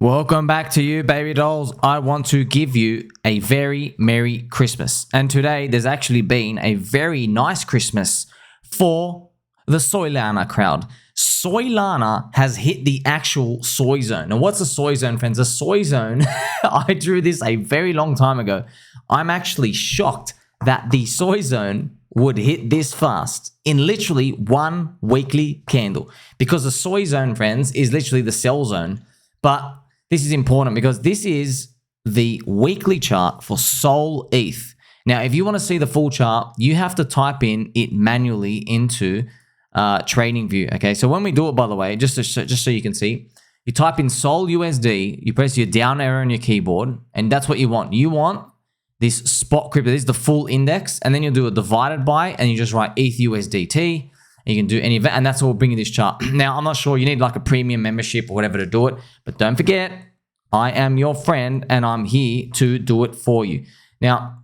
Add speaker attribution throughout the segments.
Speaker 1: Welcome back to you, baby dolls. I want to give you a very Merry Christmas. And today there's actually been a very nice Christmas for the Soylana crowd. Soylana has hit the actual soy zone. Now, what's a soy zone, friends? A soy zone, I drew this a very long time ago. I'm actually shocked that the soy zone would hit this fast in literally one weekly candle. Because the soy zone, friends, is literally the sell zone. But this is important because this is the weekly chart for Sol ETH. Now, if you want to see the full chart, you have to type in it manually into TradingView. Okay, so when we do it, by the way, just so you can see, you type in Sol USD, you press your down arrow on your keyboard, and that's what you want. You want this spot crypto. This is the full index, and then you'll do a divided by, and you just write ETH USDT. You can do any of it, and that's what will bring you this chart. Now, I'm not sure you need like a premium membership or whatever to do it, but don't forget, I am your friend, and I'm here to do it for you. Now,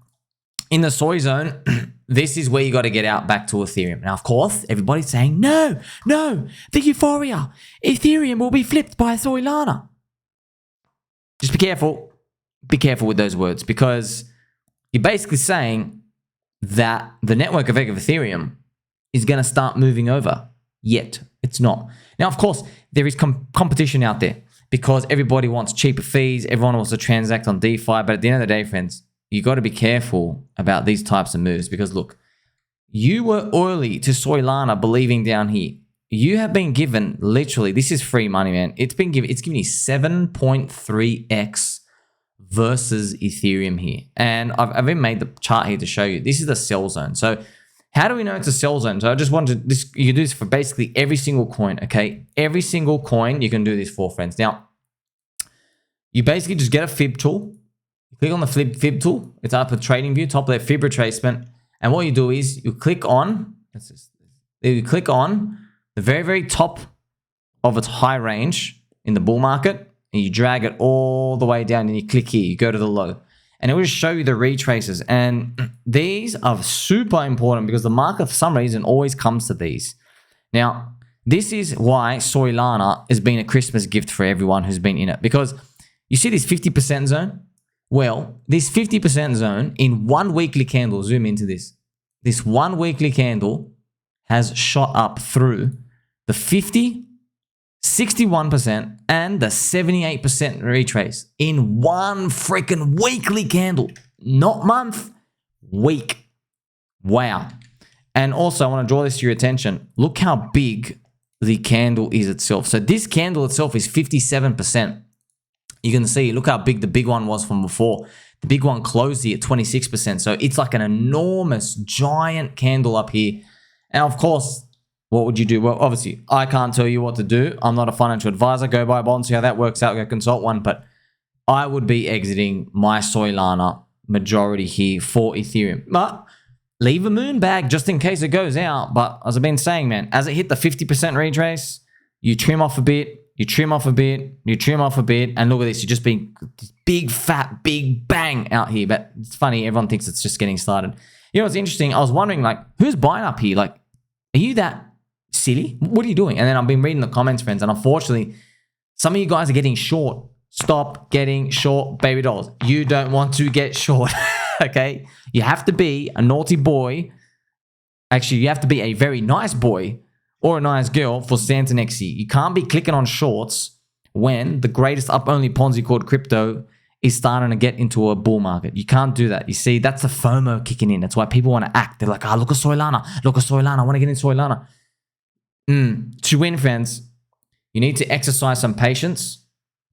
Speaker 1: in the soy zone, this is where you got to get out back to Ethereum. Now, of course, everybody's saying, no, the euphoria. Ethereum will be flipped by Soylana. Just be careful. Be careful with those words, because you're basically saying that the network effect of Ethereum is going to start moving over. Yet it's not. Now, of course, there is competition out there because everybody wants cheaper fees. Everyone wants to transact on DeFi. But at the end of the day, friends, you got to be careful about these types of moves, because look, you were early to Soylana believing down here. You have been given literally, this is free money, man. It's given you 7.3x versus Ethereum here. And I've even made the chart here to show you. This is the sell zone. So how do we know it's a sell zone? So I just wanted this. You can do this for basically every single coin, okay? Every single coin you can do this for, friends. Now, you basically just get a fib tool. Click on the fib tool. It's up at TradingView, top there, fib retracement. And what you do is you click on, the very, very top of its high range in the bull market, and you drag it all the way down, and you click here. You go to the low. And it will just show you the retraces. And these are super important because the market, for some reason, always comes to these. Now, this is why Soylana has been a Christmas gift for everyone who's been in it. Because you see this 50% zone? Well, this 50% zone in one weekly candle, zoom into this. This one weekly candle has shot up through the 50%, 61%, and the 78% retrace in one freaking weekly candle. Not month, week. Wow. And also, I want to draw this to your attention. Look how big the candle is itself. So this candle itself is 57%. You can see, look how big the big one was from before. The big one closed here at 26%. So it's like an enormous, giant candle up here. And of course, what would you do? Well, obviously, I can't tell you what to do. I'm not a financial advisor. Go buy bonds, see how that works out. Go consult one. But I would be exiting my Soylana majority here for Ethereum. But leave a moon bag just in case it goes out. But as I've been saying, man, as it hit the 50% retrace, you trim off a bit, you trim off a bit, you trim off a bit. And look at this. You're just being this big, fat, big bang out here. But it's funny. Everyone thinks it's just getting started. You know what's interesting? I was wondering, like, who's buying up here? Like, are you that silly? What are you doing? And then I've been reading the comments, friends, and unfortunately, some of you guys are getting short. Stop getting short, baby dolls. You don't want to get short, okay? You have to be a naughty boy. Actually, you have to be a very nice boy or a nice girl for Santa next year. You can't be clicking on shorts when the greatest up-only Ponzi called crypto is starting to get into a bull market. You can't do that. You see, that's the FOMO kicking in. That's why people want to act. They're like, look at Soylana. Look at Soylana. I want to get in Soylana. To win, friends, you need to exercise some patience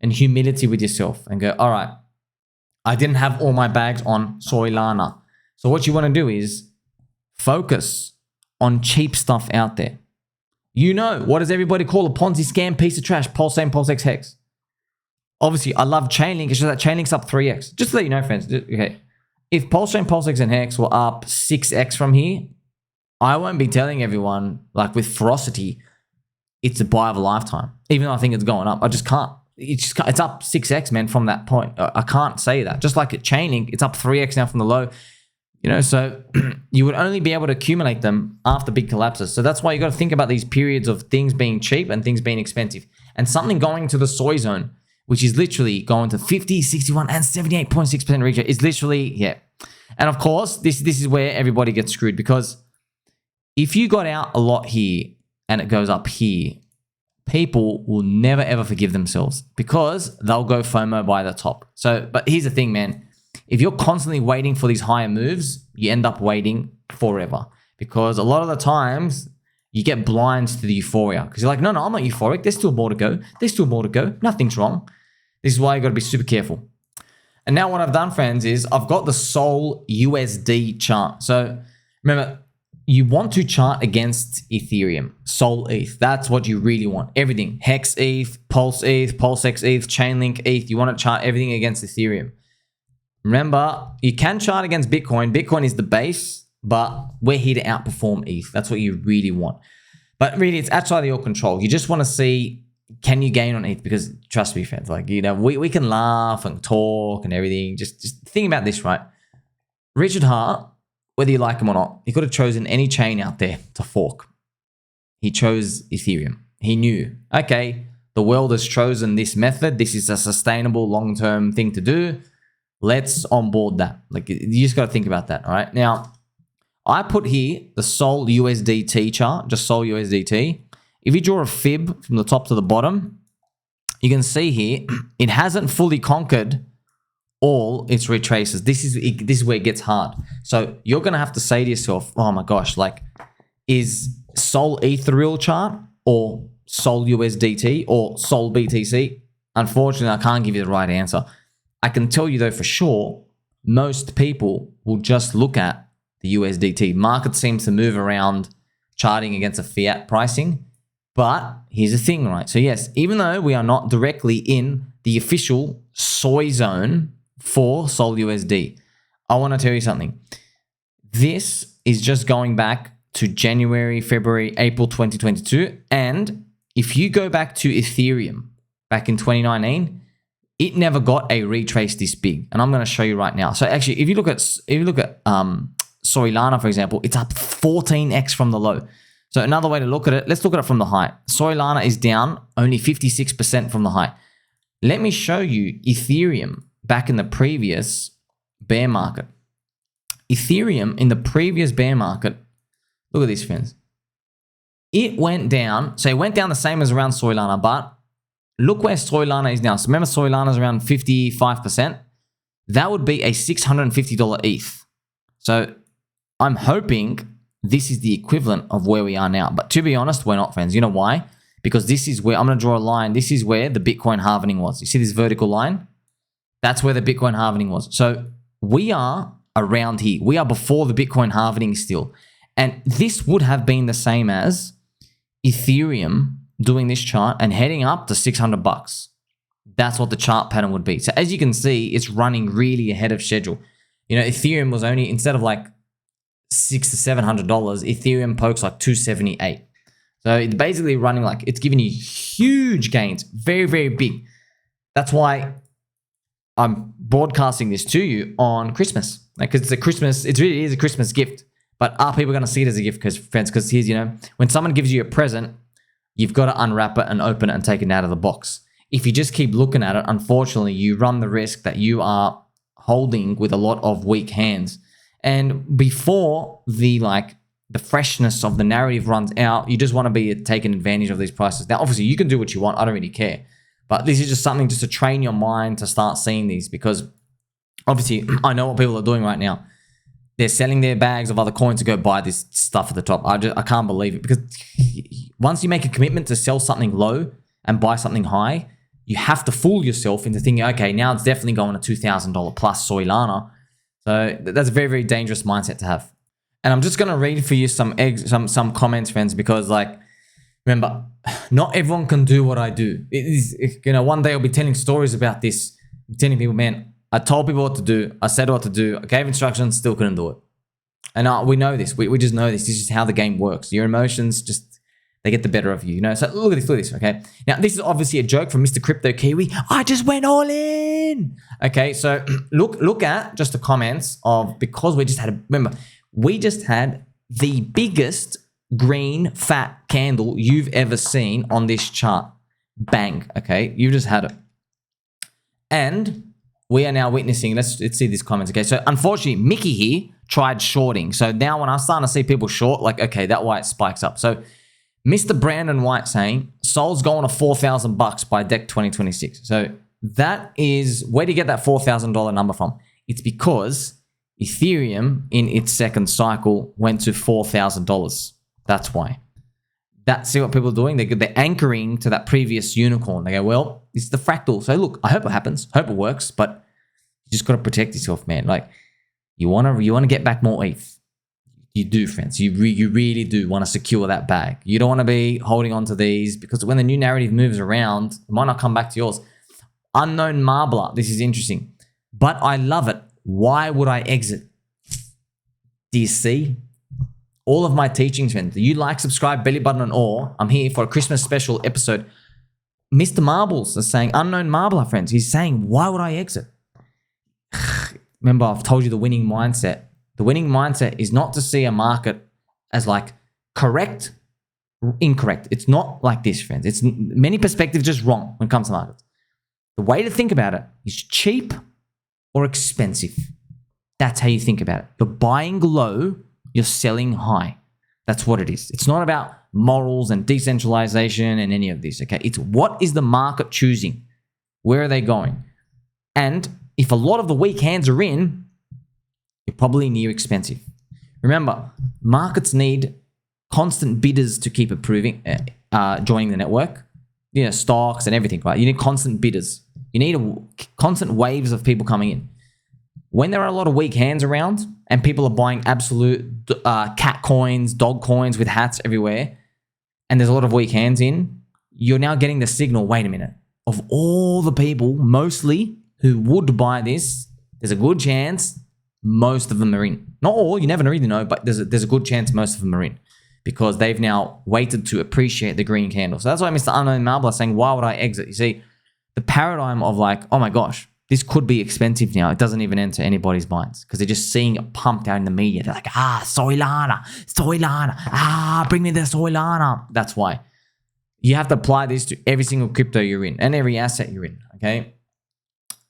Speaker 1: and humility with yourself and go, all right, I didn't have all my bags on Soylana. So what you want to do is focus on cheap stuff out there. You know, what does everybody call a Ponzi scam piece of trash? Pulsane, PulseX, Hex. Obviously, I love Chainlink. It's just that Chainlink's up 3x. Just to let you know, friends, okay, if Pulsane, PulseX, and Hex were up 6x from here, I won't be telling everyone, like with ferocity, it's a buy of a lifetime. Even though I think it's going up, I just can't. It's up 6x, man, from that point. I can't say that. Just like at Chainlink, it's up 3x now from the low. You know, so you would only be able to accumulate them after big collapses. So that's why you got to think about these periods of things being cheap and things being expensive. And something going to the soy zone which is literally going to 50, 61, and 78.6% retrace. It's literally, yeah. And of course, this is where everybody gets screwed, because if you got out a lot here and it goes up here, people will never ever forgive themselves, because they'll go FOMO by the top. So, but here's the thing, man. If you're constantly waiting for these higher moves, you end up waiting forever, because a lot of the times you get blind to the euphoria, because you're like, no, I'm not euphoric. There's still more to go. There's still more to go. Nothing's wrong. This is why you got to be super careful. And now what I've done, friends, is I've got the Sol USD chart. So remember, you want to chart against Ethereum, Sol ETH. That's what you really want. Everything. Hex ETH, Pulse ETH, PulseX ETH, Chainlink ETH. You want to chart everything against Ethereum. Remember, you can chart against Bitcoin. Bitcoin is the base, but we're here to outperform ETH. That's what you really want. But really, it's outside of your control. You just want to see, can you gain on ETH? Because trust me, friends, like, you know, we can laugh and talk and everything. Just think about this, right? Richard Hart, whether you like him or not, he could have chosen any chain out there to fork. He chose Ethereum. He knew, okay, the world has chosen this method. This is a sustainable long-term thing to do. Let's onboard that. Like, you just got to think about that, all right? Now, I put here the Sol USDT chart, just Sol USDT. If you draw a fib from the top to the bottom, you can see here, it hasn't fully conquered all its retraces. This is where it gets hard. So you're going to have to say to yourself, oh my gosh, like, is Sol ETH the real chart, or Sol USDT, or Sol BTC? Unfortunately, I can't give you the right answer. I can tell you though for sure, most people will just look at the USDT. Market seems to move around charting against a fiat pricing. But here's the thing, right? So yes, even though we are not directly in the official soy zone for Sol USD, I want to tell you something. This is just going back to January, February, April 2022. And if you go back to Ethereum back in 2019, it never got a retrace this big. And I'm going to show you right now. So actually, if you look at Soylana, for example, it's up 14x from the low. So another way to look at it, let's look at it from the high. Soylana is down only 56% from the high. Let me show you Ethereum back in the previous bear market. Ethereum in the previous bear market, look at this, friends. It went down. So it went down the same as around Soylana, but look where Soylana is now. So remember, Soylana is around 55%. That would be a $650 ETH. So I'm hoping this is the equivalent of where we are now. But to be honest, we're not, friends. You know why? Because this is where, I'm going to draw a line. This is where the Bitcoin halvening was. You see this vertical line? That's where the Bitcoin halvening was. So we are around here. We are before the Bitcoin halvening still. And this would have been the same as Ethereum doing this chart and heading up to $600. That's what the chart pattern would be. So as you can see, it's running really ahead of schedule. You know, Ethereum was only, instead of like $600 to $700, Ethereum pokes like $278. So it's basically running like, it's giving you huge gains, very, very big. That's why I'm broadcasting this to you on Christmas, because it's a Christmas, it really is a Christmas gift. But are people going to see it as a gift? Because friends, because here's, you know, when someone gives you a present, you've got to unwrap it and open it and take it out of the box. If you just keep looking at it, unfortunately, you run the risk that you are holding with a lot of weak hands. And before the freshness of the narrative runs out, you just want to be taking advantage of these prices. Now, obviously, you can do what you want. I don't really care. But this is just something just to train your mind to start seeing these, because obviously, I know what people are doing right now. They're selling their bags of other coins to go buy this stuff at the top. I can't believe it, because once you make a commitment to sell something low and buy something high, you have to fool yourself into thinking, okay, now it's definitely going to $2,000 plus Soylana. So that's a very, very dangerous mindset to have. And I'm just going to read for you some comments, friends, because like, remember, not everyone can do what I do. It is, you know, one day I'll be telling stories about this, telling people, man, I told people what to do. I said what to do. I gave instructions, still couldn't do it. And we know this. We just know this. This is how the game works. Your emotions just, they get the better of you, you know? So look at this, okay? Now, this is obviously a joke from Mr. Crypto Kiwi. I just went all in. Okay, so look at just the comments of, because we just had, remember, we just had the biggest green fat candle you've ever seen on this chart. Bang, okay? You just had it. And we are now witnessing, let's see these comments. Okay, so unfortunately, Mickey here tried shorting. So now when I'm starting to see people short, like, okay, that's why it spikes up. So Mr. Brandon White saying, Sol's going to $4,000 by DEC 2026. So that is, where do you get that $4,000 number from? It's because Ethereum in its second cycle went to $4,000. That's why. See what people are doing? They're anchoring to that previous unicorn. They go, well, it's the fractal. So look, I hope it happens. Hope it works, but you just got to protect yourself, man. Like you want to get back more ETH. You do, friends. You really do want to secure that bag. You don't want to be holding on to these because when the new narrative moves around, it might not come back to yours. Unknown Marbler. This is interesting, but I love it. Why would I exit? Do you see? All of my teachings, friends. You like, subscribe, belly button and all. I'm here for a Christmas special episode. Mr. Marbles is saying, unknown Marbler, friends. He's saying, why would I exit? Remember, I've told you the winning mindset. The winning mindset is not to see a market as like correct, incorrect. It's not like this, friends. It's many perspectives just wrong when it comes to markets. The way to think about it is cheap or expensive. That's how you think about it. You're buying low, you're selling high. That's what it is. It's not about morals and decentralization and any of this, okay? It's what is the market choosing? Where are they going? And if a lot of the weak hands are in, you're probably near expensive. Remember, markets need constant bidders to keep approving, joining the network. You know, stocks and everything, right? You need constant bidders. You need constant waves of people coming in. When there are a lot of weak hands around and people are buying absolute cat coins, dog coins with hats everywhere, and there's a lot of weak hands in, you're now getting the signal, wait a minute, of all the people, mostly, who would buy this, there's a good chance most of them are in. Not all, you never really know, but there's a good chance most of them are in because they've now waited to appreciate the green candle. So that's why Mr. Unknown Marbler is saying, why would I exit? You see, the paradigm of like, oh my gosh, this could be expensive now. It doesn't even enter anybody's minds because they're just seeing it pumped out in the media. They're like, Soylana, bring me the Soylana. That's why. You have to apply this to every single crypto you're in and every asset you're in, okay?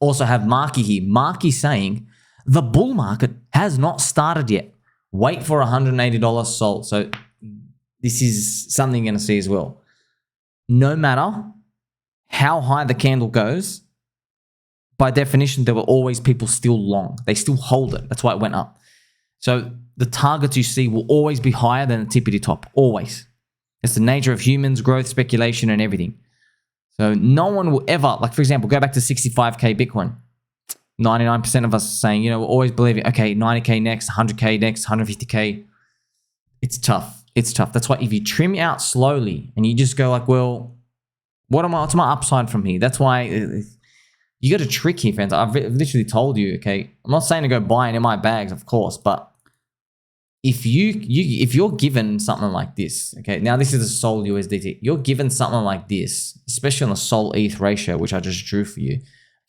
Speaker 1: Also have Marky here. Marky saying, the bull market has not started yet. Wait for $180 sold. So this is something you're going to see as well. No matter how high the candle goes, by definition, there were always people still long. They still hold it. That's why it went up. So the targets you see will always be higher than the tippity top. Always. It's the nature of humans, growth, speculation, and everything. So no one will ever, like for example, go back to 65K Bitcoin. 99% of us are saying, you know, we're always believing, okay, 90K next, 100K next, 150K. It's tough. That's why if you trim out slowly and you just go like, well, what's my upside from here? That's why you got a trick here, friends. I've literally told you, okay, I'm not saying to go buy in my bags, of course, but if you're given something like this, okay, now this is a Sol USDT, you're given something like this, especially on the Sol ETH ratio, which I just drew for you,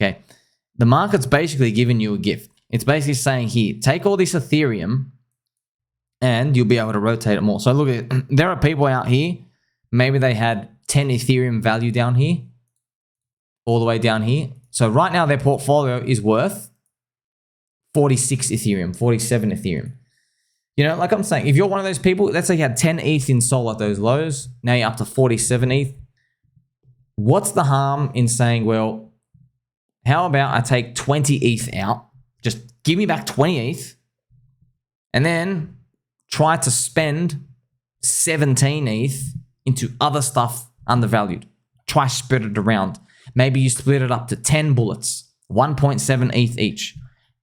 Speaker 1: okay, the market's basically giving you a gift. It's basically saying here, take all this Ethereum and you'll be able to rotate it more. So look at, there are people out here, maybe they had 10 Ethereum value down here, all the way down here. So right now their portfolio is worth 46 Ethereum, 47 Ethereum. You know, like I'm saying, if you're one of those people, let's say you had 10 ETH in Sol at those lows, now you're up to 47 ETH. What's the harm in saying, well, how about I take 20 ETH out, just give me back 20 ETH, and then try to spend 17 ETH into other stuff undervalued. Try spread it around. Maybe you split it up to 10 bullets, 1.7 ETH each.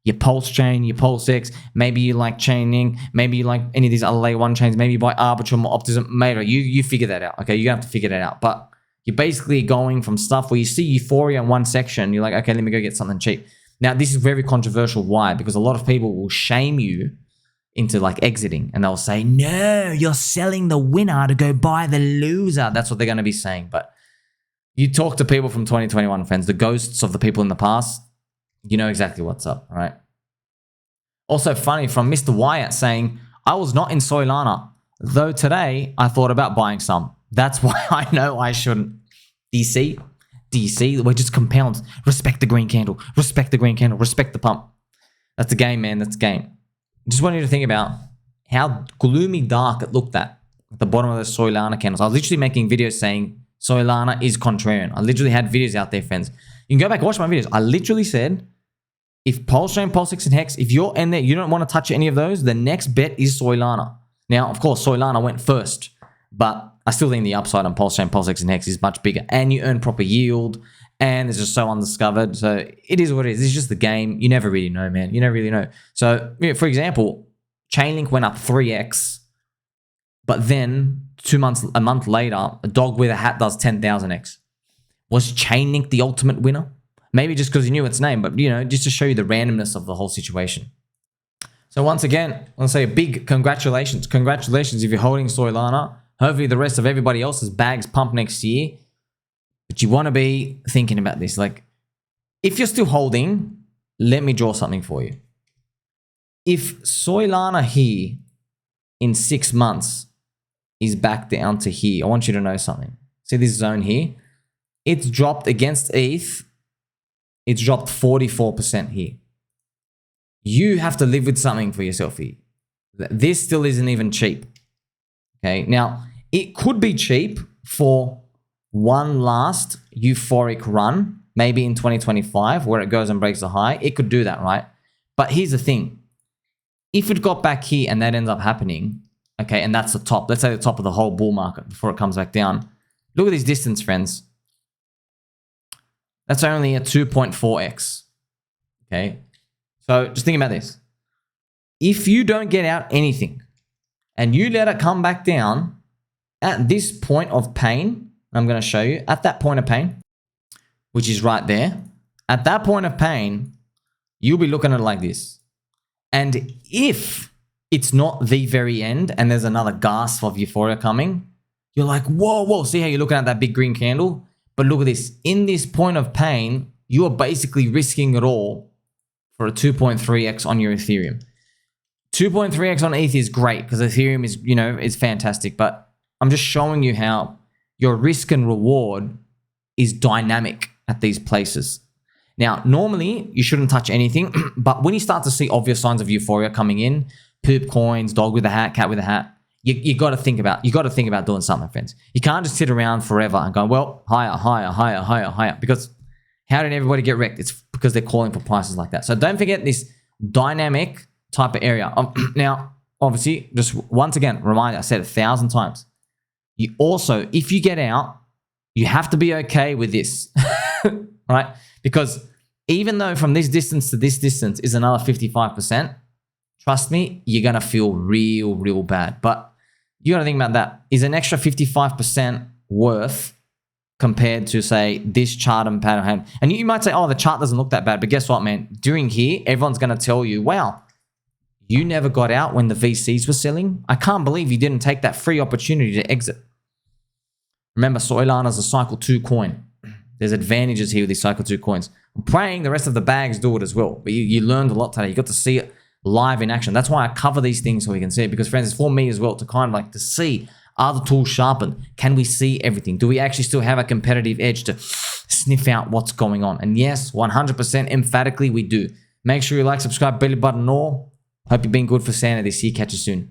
Speaker 1: Your Pulse chain, your Pulse X, maybe you like chaining, maybe you like any of these other layer 1 chains, maybe you buy Arbitrum or Optimism, mate, you figure that out, okay? You're going to have to figure that out. But you're basically going from stuff where you see euphoria in one section, you're like, okay, let me go get something cheap. Now, this is very controversial. Why? Because a lot of people will shame you into like exiting and they'll say, no, you're selling the winner to go buy the loser. That's what they're going to be saying. But you talk to people from 2021, friends, the ghosts of the people in the past, you know exactly what's up, right? Also funny from Mr. Wyatt saying, I was not in Soylana, though today I thought about buying some. That's why I know I shouldn't. Do you see? Do you see? The way it just compounds. Respect the green candle. Respect the green candle. Respect the pump. That's the game, man. That's the game. Just want you to think about how gloomy dark it looked at the bottom of the Soylana candles. I was literally making videos saying Soylana is contrarian. I literally had videos out there, friends. You can go back and watch my videos. I literally said, if Pulse Chain, Pulse X, and Hex, if you're in there, you don't want to touch any of those, the next bet is Soylana. Now, of course, Soylana went first, but I still think the upside on Pulse Chain, Pulse X, and Hex is much bigger. And you earn proper yield, and it's just so undiscovered. So it is what it is. It's just the game. You never really know, man. You never really know. So, for example, Chainlink went up 3x, but then a month later, a dog with a hat does 10,000x. Was Chainlink the ultimate winner? Maybe just because you knew its name, but, just to show you the randomness of the whole situation. So once again, I want to say a big congratulations. Congratulations if you're holding Soylana. Hopefully the rest of everybody else's bags pump next year. But you want to be thinking about this. Like, if you're still holding, let me draw something for you. If Soylana here in 6 months is back down to here, I want you to know something. See this zone here? It's dropped against ETH. It's dropped 44% here. You have to live with something for yourself here. This still isn't even cheap. Okay, now it could be cheap for one last euphoric run, maybe in 2025, where it goes and breaks a high. It could do that, right? But here's the thing. If it got back here and that ends up happening, okay, and that's the top, let's say the top of the whole bull market before it comes back down. Look at this distance, friends. That's only a 2.4x. Okay. So just think about this. If you don't get out anything and you let it come back down at this point of pain, I'm going to show you at that point of pain, which is right there. At that point of pain, you'll be looking at it like this. And if it's not the very end and there's another gasp of euphoria coming, you're like, whoa, whoa. See how you're looking at that big green candle? But look at this. In this point of pain, you are basically risking it all for a 2.3x on your Ethereum. 2.3x on ETH is great because Ethereum is, is fantastic. But I'm just showing you how your risk and reward is dynamic at these places. Now, normally you shouldn't touch anything, but when you start to see obvious signs of euphoria coming in, poop coins, dog with a hat, cat with a hat, you got to think about doing something, friends. You can't just sit around forever and go, well, higher, higher, higher, higher, higher. Because how did everybody get wrecked? It's because they're calling for prices like that. So don't forget this dynamic type of area. Now, obviously, just once again, reminder, I said 1,000 times. You also, if you get out, you have to be okay with this, right? Because even though from this distance to this distance is another 55%, trust me, you're going to feel real, real bad. But you got to think about that. Is an extra 55% worth compared to, say, this chart and pattern? And you might say, oh, the chart doesn't look that bad. But guess what, man? During here, everyone's going to tell you, wow, you never got out when the VCs were selling. I can't believe you didn't take that free opportunity to exit. Remember, Soylana is a cycle 2 coin. There's advantages here with these cycle 2 coins. I'm praying the rest of the bags do it as well. But you learned a lot today. You got to see it live in action. That's why I cover these things so we can see it, because friends, it's for me as well to kind of like to see, are the tools sharpened? Can we see everything? Do we actually still have a competitive edge to sniff out what's going on? And yes, 100% emphatically we do. Make sure you like, subscribe, belly button, all. Hope you've been good for Santa this year. Catch you soon.